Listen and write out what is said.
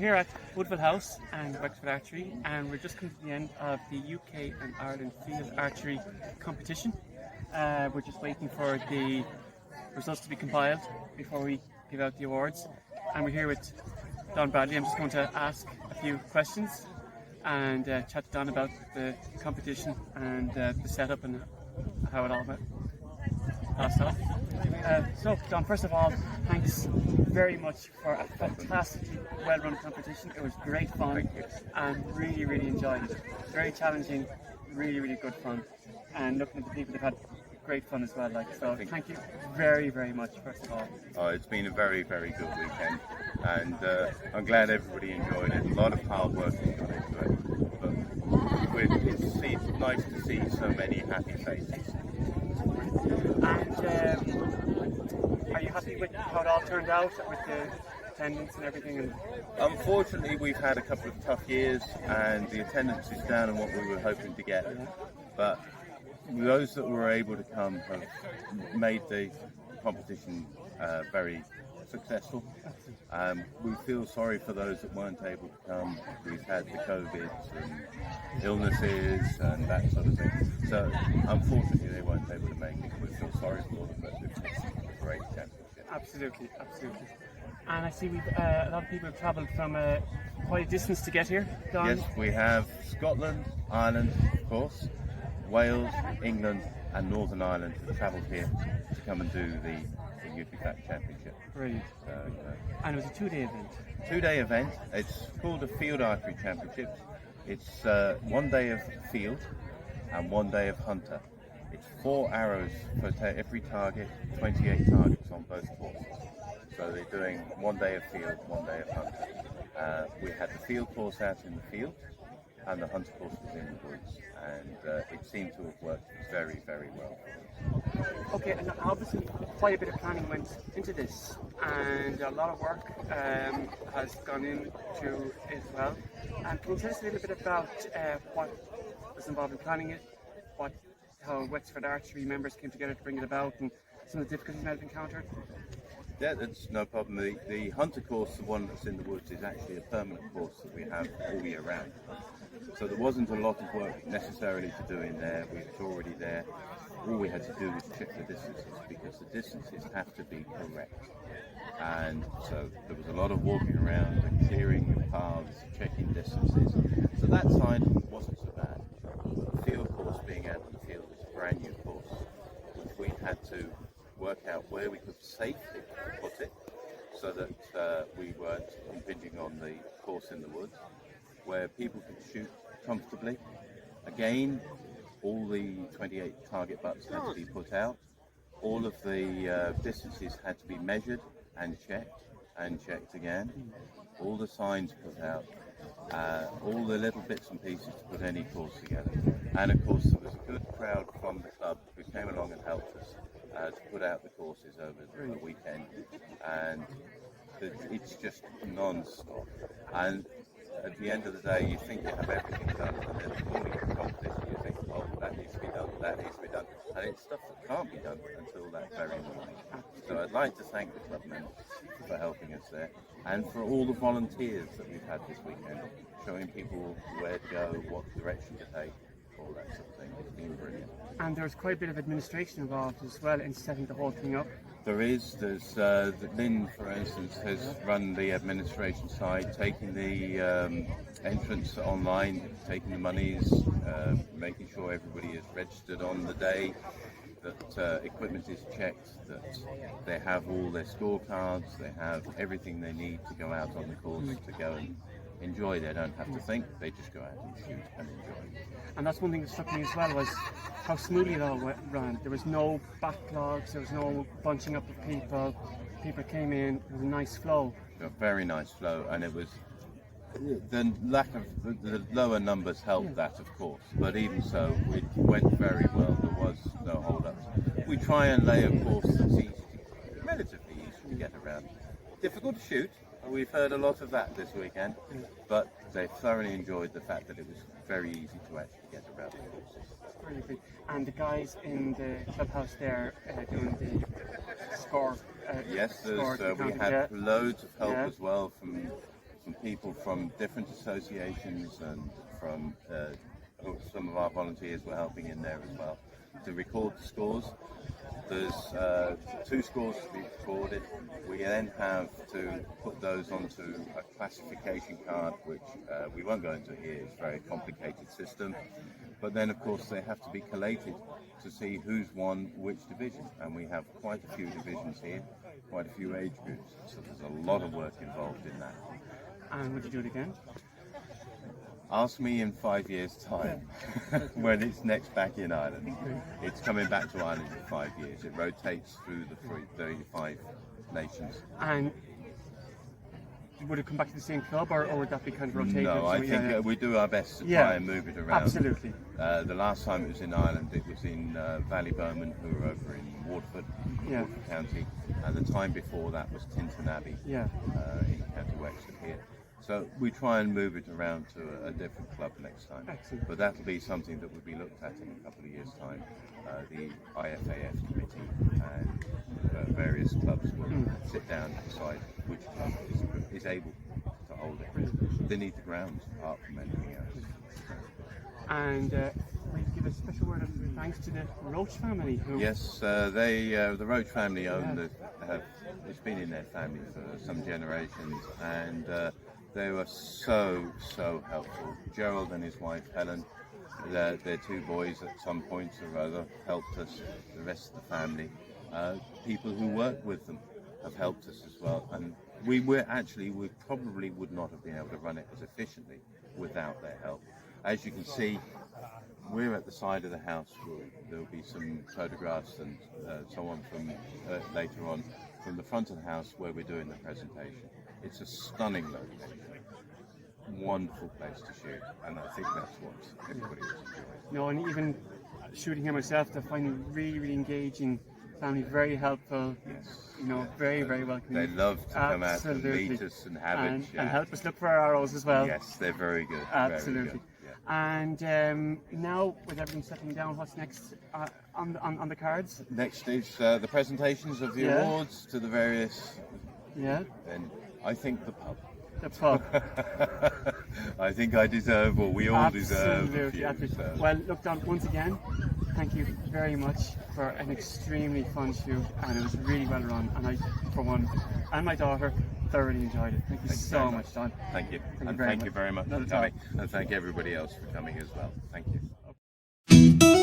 here at Woodville House and Wexford Archery, and we're just coming to the end of the UK and Ireland field archery competition. We're just waiting for the results to be compiled before we give out the awards. And we're here with Don Bradley. I'm just going to ask a few questions and chat to Don about the competition and the setup and how it all went. So, Don, first of all, thanks very much for a fantastically well-run competition. It was great fun and really enjoyed it. Very challenging, really good fun. And looking at the people, they've had great fun as well. So, thank you very much, first of all. Oh, it's been a very good weekend, and I'm glad everybody enjoyed it. A lot of hard work has gone into it, but it's nice to see so many happy faces. And are you happy with how it all turned out, with the attendance and everything? Unfortunately, we've had a couple of tough years, and the attendance is down on what we were hoping to get. But those that were able to come have made the competition very successful. We feel sorry for those that weren't able to come. We've had the COVIDs and illnesses and that sort of thing. So unfortunately they weren't able to make it. We feel sorry for them, but it's a great championship. Absolutely. And I see a lot of people have travelled from quite a distance to get here. Don? Yes, we have Scotland, Ireland, of course, Wales, England and Northern Ireland have travelled here to come and do the UKIFAC Championship. Brilliant. And it was a 2-day event. 2-day event. It's called the Field Archery Championships. It's 1 day of field and 1 day of hunter. It's 4 arrows for every target, 28 targets on both courses. So they're doing 1 day of field, 1 day of hunter. We had the field course out in the field and the hunter course was in the woods, and it seemed to have worked very well. Okay, and obviously quite a bit of planning went into this, and a lot of work has gone into it as well. Can you tell us a little bit about what was involved in planning it, how Wexford Archery members came together to bring it about, and some of the difficulties you might have encountered? Yeah, that's no problem. The hunter course, the one that's in the woods, is actually a permanent course that we have all year round. So there wasn't a lot of work necessarily to do in there. We was already there. All we had to do was check the distances, because the distances have to be correct. And so there was a lot of walking around and clearing the paths, checking distances. So that side wasn't so bad. But the field course, being out in the field, is a brand new course, which we had to work out where we could safely put it, so that we weren't impinging on the course in the woods, where people could shoot comfortably. Again, all the 28 target butts had to be put out. All of the distances had to be measured and checked again. All the signs put out. All the little bits and pieces to put any course together. And of course there was a good crowd from the club who came along and helped us to put out the courses over the weekend. And it's just non-stop. And at the end of the day, you think you have everything done, and then the morning of the competition, you think, oh, that needs to be done, that needs to be done. And it's stuff that can't be done until that very morning. So I'd like to thank the club members for helping us there, and for all the volunteers that we've had this weekend, showing people where to go, what direction to take, all that sort of thing. It's been brilliant. And there's quite a bit of administration involved as well in setting the whole thing up. There's Lynn, for instance, has run the administration side, taking the entrance online, taking the monies, making sure everybody is registered on the day, that equipment is checked, that they have all their scorecards, they have everything they need to go out on the course to go and enjoy. They don't have to think, they just go out and shoot and enjoy. And that's one thing that struck me as well, was how smoothly it all ran. There was no backlogs, there was no bunching up of people. People came in, it was a nice flow. A very nice flow, and it was the lack of the lower numbers helped that, of course, but even so, it went very well. There was no hold-ups. We try and lay a course that's easy, relatively easy to get around. Difficult to shoot. We've heard a lot of that this weekend, but they thoroughly enjoyed the fact that it was very easy to actually get around the courses. Brilliant. And the guys in the clubhouse there doing the score. Yes, we had loads of help as well from from people from different associations, and from some of our volunteers were helping in there as well to record the scores. There's 2 scores to be recorded. We then have to put those onto a classification card, which we won't go into here. It's a very complicated system. But then, of course, they have to be collated to see who's won which division. And we have quite a few divisions here, quite a few age groups. So there's a lot of work involved in that. And would you do it again? Ask me in 5 years' time when it's next back in Ireland. It's coming back to Ireland in 5 years. It rotates through the 35 nations. And would it come back to the same club, or would that be kind of rotated? No, I think we do our best to try and move it around. Absolutely. The last time it was in Ireland, it was in Ballybowman, who were over in Waterford, Waterford County, and the time before that was Tintern Abbey in County Wexford here. So we try and move it around to a different club next time. Excellent. But that'll be something that will be looked at in a couple of years' time. The IFAF committee and various clubs will sit down and decide which club is able to hold it. They need the grounds apart from anything else. And we give a special word of thanks to the Roach family. Yes, the Roach family own it's been in their family for some generations, and they were so helpful. Gerald and his wife Helen, their 2 boys at some point or other helped us. The rest of the family, people who work with them, have helped us as well. And we probably would not have been able to run it as efficiently without their help. As you can see, we're at the side of the house. There'll be some photographs and so on from later on from the front of the house where we're doing the presentation. It's a stunning location, wonderful place to shoot, and I think that's what everybody was enjoying. No, and even shooting here myself, they're finding really engaging. Family very helpful. Yes. Very welcoming. They love to come out and meet us and have a chat. And help us look for our arrows as well. Yes, they're very good. Absolutely. Very good. Yeah. And now, with everything settling down, what's next on the cards? Next is the presentations of the awards to the various. Yeah. And I think the pub. The pub. I think I deserve, or we all deserve. Absolutely. So. Well, look, Don, once again, thank you very much for an extremely fun shoot, and it was really well run. And I, for one, and my daughter, thoroughly enjoyed it. Thank you so much, Don. Thank you. Thank you very much for coming, and thank everybody else for coming as well. Thank you.